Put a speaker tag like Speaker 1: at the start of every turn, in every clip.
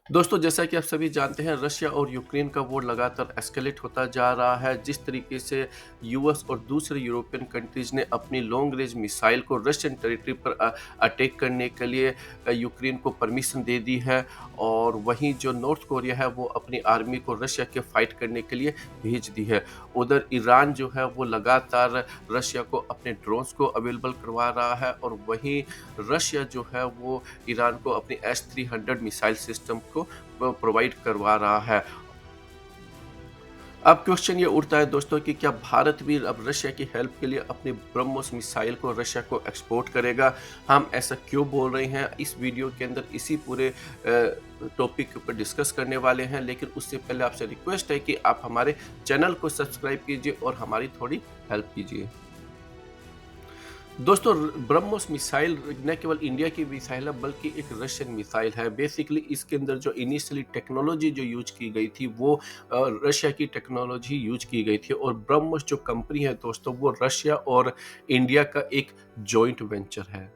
Speaker 1: दोस्तों, जैसा कि आप सभी जानते हैं, रशिया और यूक्रेन का वॉर लगातार एस्केलेट होता जा रहा है। जिस तरीके से यूएस और दूसरे यूरोपियन कंट्रीज ने अपनी लॉन्ग रेंज मिसाइल को रशियन टेरिटरी पर अटैक करने के लिए यूक्रेन को परमिशन दे दी है, और वहीं जो नॉर्थ कोरिया है वो अपनी आर्मी को रशिया के फाइट करने के लिए भेज दी है। उधर ईरान जो है वो लगातार रशिया को अपने ड्रोन्स को अवेलेबल करवा रहा है, और वहीं रशिया जो है वो ईरान को अपनी S-300 मिसाइल सिस्टम को प्रोवाइड करवा रहा है। अब क्वेश्चन ये उठता है दोस्तों कि क्या भारत भी अब रशिया की हेल्प के लिए अपनी ब्रह्मोस मिसाइल को रशिया को एक्सपोर्ट करेगा? हम ऐसा क्यों बोल रहे हैं? इस वीडियो के अंदर इसी पूरे टॉपिक के ऊपर डिस्कस करने वाले हैं, लेकिन उससे पहले आपसे रिक्वेस्ट है कि आप हमारे चैनल को सब्सक्राइब कीजिए और हमारी थोड़ी हेल्प कीजिए। दोस्तों, ब्रह्मोस मिसाइल न केवल इंडिया की मिसाइल है बल्कि एक रशियन मिसाइल है। बेसिकली इसके अंदर जो इनिशियली टेक्नोलॉजी जो यूज की गई थी वो रशिया की टेक्नोलॉजी यूज की गई थी, और ब्रह्मोस जो कंपनी है दोस्तों वो रशिया और इंडिया का एक जॉइंट वेंचर है।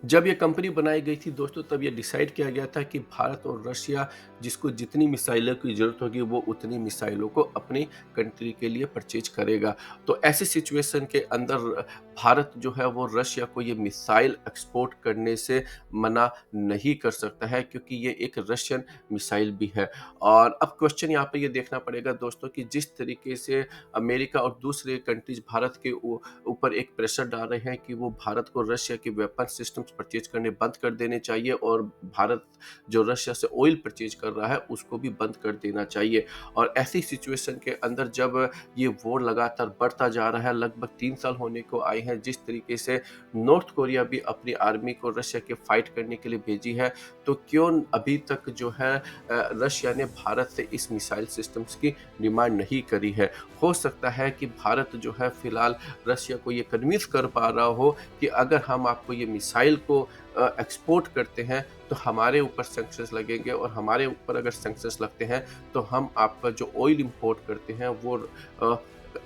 Speaker 1: जब ये कंपनी बनाई गई थी दोस्तों, तब ये डिसाइड किया गया था कि भारत और रशिया जिसको जितनी मिसाइलों की ज़रूरत होगी वो उतनी मिसाइलों को अपनी कंट्री के लिए परचेज करेगा। तो ऐसी सिचुएशन के अंदर भारत जो है वो रशिया को ये मिसाइल एक्सपोर्ट करने से मना नहीं कर सकता है, क्योंकि ये एक रशियन मिसाइल भी है। और अब क्वेश्चन यहाँ पे ये देखना पड़ेगा दोस्तों कि जिस तरीके से अमेरिका और दूसरे कंट्रीज भारत के ऊपर एक प्रेशर डाल रहे हैं कि वो भारत को रशिया के वेपन सिस्टम्स परचेज करने बंद कर देने चाहिए, और भारत जो रशिया से ऑयल परचेज कर रहा है उसको भी बंद कर देना चाहिए। और ऐसी सिचुएशन के अंदर जब ये वॉर लगातार बढ़ता जा रहा है, लगभग 3 साल होने को आए हैं जिस तरीके से नॉर्थ कोरिया भी अपनी आर्मी को रशिया के फाइट करने के लिए भेजी है, तो क्यों अभी तक जो है रशिया ने भारत से इस मिसाइल सिस्टम्स की डिमांड नहीं करी है? हो सकता है कि भारत जो है फिलहाल रशिया को ये कन्विंस कर पा रहा हो कि अगर हम आपको ये मिसाइल को एक्सपोर्ट करते हैं तो हमारे ऊपर सैंक्शंस लगेंगे, और हमारे ऊपर अगर सैंक्शंस लगते हैं तो हम आपका जो ऑयल इंपोर्ट करते हैं वो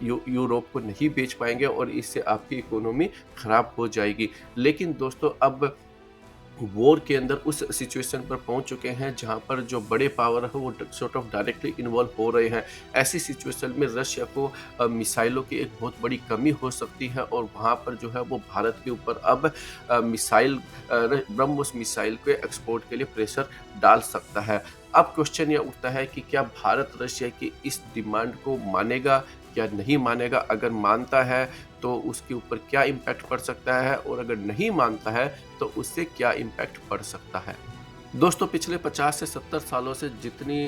Speaker 1: यूरोप को नहीं बेच पाएंगे, और इससे आपकी इकोनॉमी खराब हो जाएगी। लेकिन दोस्तों, अब वॉर के अंदर उस सिचुएशन पर पहुंच चुके हैं जहां पर जो बड़े पावर है वो सॉर्ट ऑफ डायरेक्टली इन्वॉल्व हो रहे हैं। ऐसी सिचुएशन में रशिया को मिसाइलों की एक बहुत बड़ी कमी हो सकती है, और वहां पर जो है वो भारत के ऊपर अब मिसाइल ब्रह्मोस मिसाइल के एक्सपोर्ट के लिए प्रेशर डाल सकता है। अब क्वेश्चन ये उठता है कि क्या भारत रशिया की इस डिमांड को मानेगा या नहीं मानेगा? अगर मानता है तो उसके ऊपर क्या इम्पैक्ट पड़ सकता है, और अगर नहीं मानता है तो उससे क्या इम्पैक्ट पड़ सकता है? दोस्तों, पिछले 50 से 70 सालों से जितनी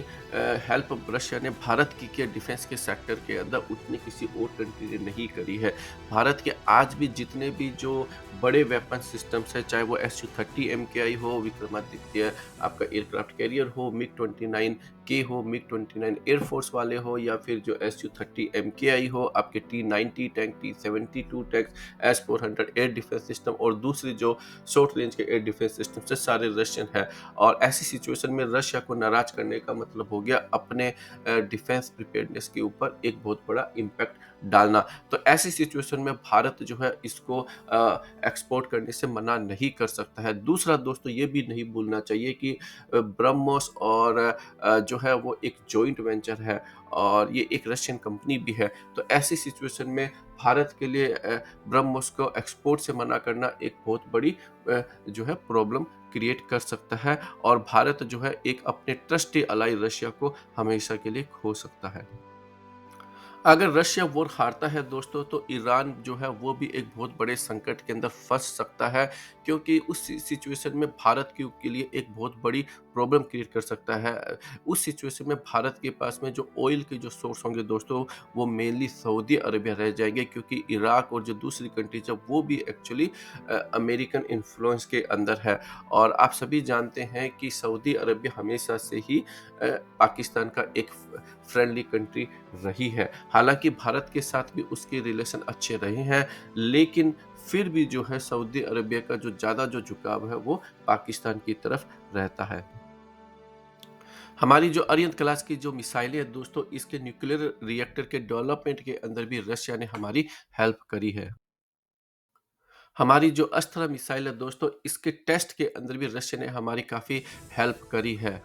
Speaker 1: हेल्प रशिया ने भारत की डिफेंस के सेक्टर के अंदर, उतनी किसी और कंट्री ने नहीं करी है। भारत के आज भी जितने भी जो बड़े वेपन सिस्टम्स हैं, चाहे वो SU-30 MKI हो, विक्रमादित्य आपका एयरक्राफ्ट कैरियर हो, MiG-29K हो, MiG-29 एयरफोर्स वाले हो, या फिर जो SU-30 MKI हो, आपके T-90 tank, T-72 tank, S-400 air defence system, और दूसरी जो शॉर्ट रेंज के एयर डिफेंस सिस्टम से सारे रशियन है। और ऐसी सिचुएशन में रशिया को नाराज करने का मतलब हो गया अपने डिफेंस प्रिपेयर्डनेस के ऊपर एक बहुत बड़ा इम्पैक्ट डालना। तो ऐसी सिचुएशन में भारत जो है इसको एक्सपोर्ट करने से मना नहीं कर सकता है। दूसरा दोस्तों, ये भी नहीं भूलना चाहिए कि ब्रह्मोस और जो है वो एक जॉइंट वेंचर है, और ये एक रशियन कंपनी भी है। तो ऐसी सिचुएशन में भारत के लिए ब्रह्मोस को एक्सपोर्ट से मना करना एक बहुत बड़ी जो है प्रॉब्लम क्रिएट कर सकता है, और भारत जो है एक अपने ट्रस्टी अलाई रशिया को हमेशा के लिए खो सकता है। अगर रशिया वॉर हारता है दोस्तों, तो ईरान जो है वो भी एक बहुत बड़े संकट के अंदर फंस सकता है, क्योंकि उस सिचुएशन में भारत के लिए एक बहुत बड़ी प्रॉब्लम क्रिएट कर सकता है। उस सिचुएशन में भारत के पास में जो ऑयल के जो सोर्स होंगे दोस्तों, वो मेनली सऊदी अरेबिया रह जाएंगे, क्योंकि इराक और जो दूसरी कंट्रीज है वो भी एक्चुअली अमेरिकन इन्फ्लुएंस के अंदर है। और आप सभी जानते हैं कि सऊदी अरेबिया हमेशा से ही पाकिस्तान का एक फ्रेंडली कंट्री रही है। हालांकि भारत के साथ भी उसके रिलेशन अच्छे रहे हैं, लेकिन फिर भी जो है सऊदी अरेबिया का जो ज़्यादा जो झुकाव है वो पाकिस्तान की तरफ रहता है। हमारी जो अरियंत क्लास की जो मिसाइलें हैं दोस्तों, इसके न्यूक्लियर रिएक्टर के डेवलपमेंट के अंदर भी रशिया ने हमारी हेल्प करी है। हमारी जो अस्त्र मिसाइल है दोस्तों, इसके टेस्ट के अंदर भी रशिया ने हमारी काफ़ी हेल्प करी है।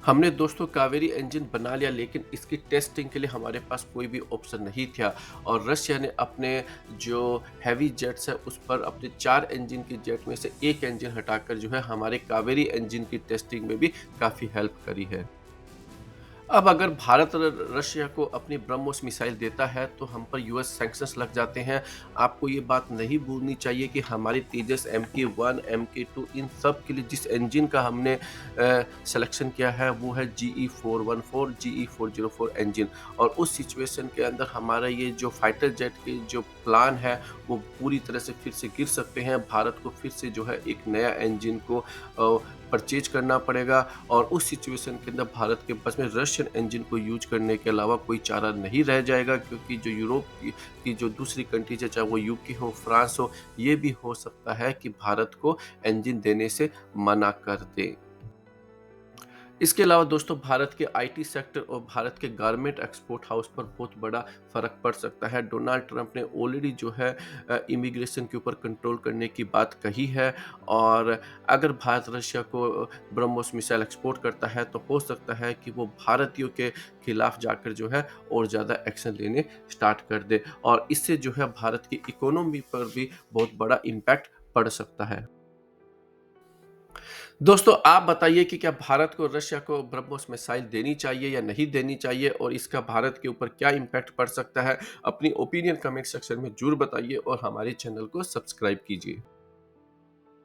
Speaker 1: हमने दोस्तों कावेरी इंजन बना लिया, लेकिन इसकी टेस्टिंग के लिए हमारे पास कोई भी ऑप्शन नहीं था और रशिया ने अपने जो हैवी जेट्स है उस पर अपने 4 इंजन के जेट में से 1 इंजन हटाकर जो है हमारे कावेरी इंजन की टेस्टिंग में भी काफ़ी हेल्प करी है। अब अगर भारत रशिया को अपनी ब्रह्मोस मिसाइल देता है तो हम पर यूएस सैंक्शंस लग जाते हैं। आपको ये बात नहीं भूलनी चाहिए कि हमारी तेजस MK1 MK2 इन सब के लिए जिस इंजन का हमने सिलेक्शन किया है वो है GE414 GE404 इंजन, और उस सिचुएशन के अंदर हमारा ये जो फाइटर जेट के जो प्लान है वो पूरी तरह से फिर से गिर सकते हैं। भारत को फिर से जो है एक नया इंजन को परचेज करना पड़ेगा और उस सिचुएशन के अंदर भारत के पास में रशियन इंजन को यूज करने के अलावा कोई चारा नहीं रह जाएगा, क्योंकि जो यूरोप की जो दूसरी कंट्रीज है, चाहे वो यूके हो, फ्रांस हो, ये भी हो सकता है कि भारत को इंजन देने से मना कर दे। इसके अलावा दोस्तों भारत के आईटी सेक्टर और भारत के गारमेंट एक्सपोर्ट हाउस पर बहुत बड़ा फ़र्क पड़ सकता है। डोनाल्ड ट्रंप ने ऑलरेडी जो है इमिग्रेशन के ऊपर कंट्रोल करने की बात कही है, और अगर भारत रशिया को ब्रह्मोस मिसाइल एक्सपोर्ट करता है तो हो सकता है कि वो भारतीयों के खिलाफ जाकर जो है और ज़्यादा एक्शन लेने स्टार्ट कर दे, और इससे जो है भारत की इकोनॉमी पर भी बहुत बड़ा इम्पैक्ट पड़ सकता है। दोस्तों आप बताइए कि क्या भारत को रशिया को ब्रह्मोस मिसाइल देनी चाहिए या नहीं देनी चाहिए, और इसका भारत के ऊपर क्या इम्पैक्ट पड़ सकता है? अपनी ओपिनियन कमेंट सेक्शन में ज़रूर बताइए और हमारे चैनल को सब्सक्राइब कीजिए।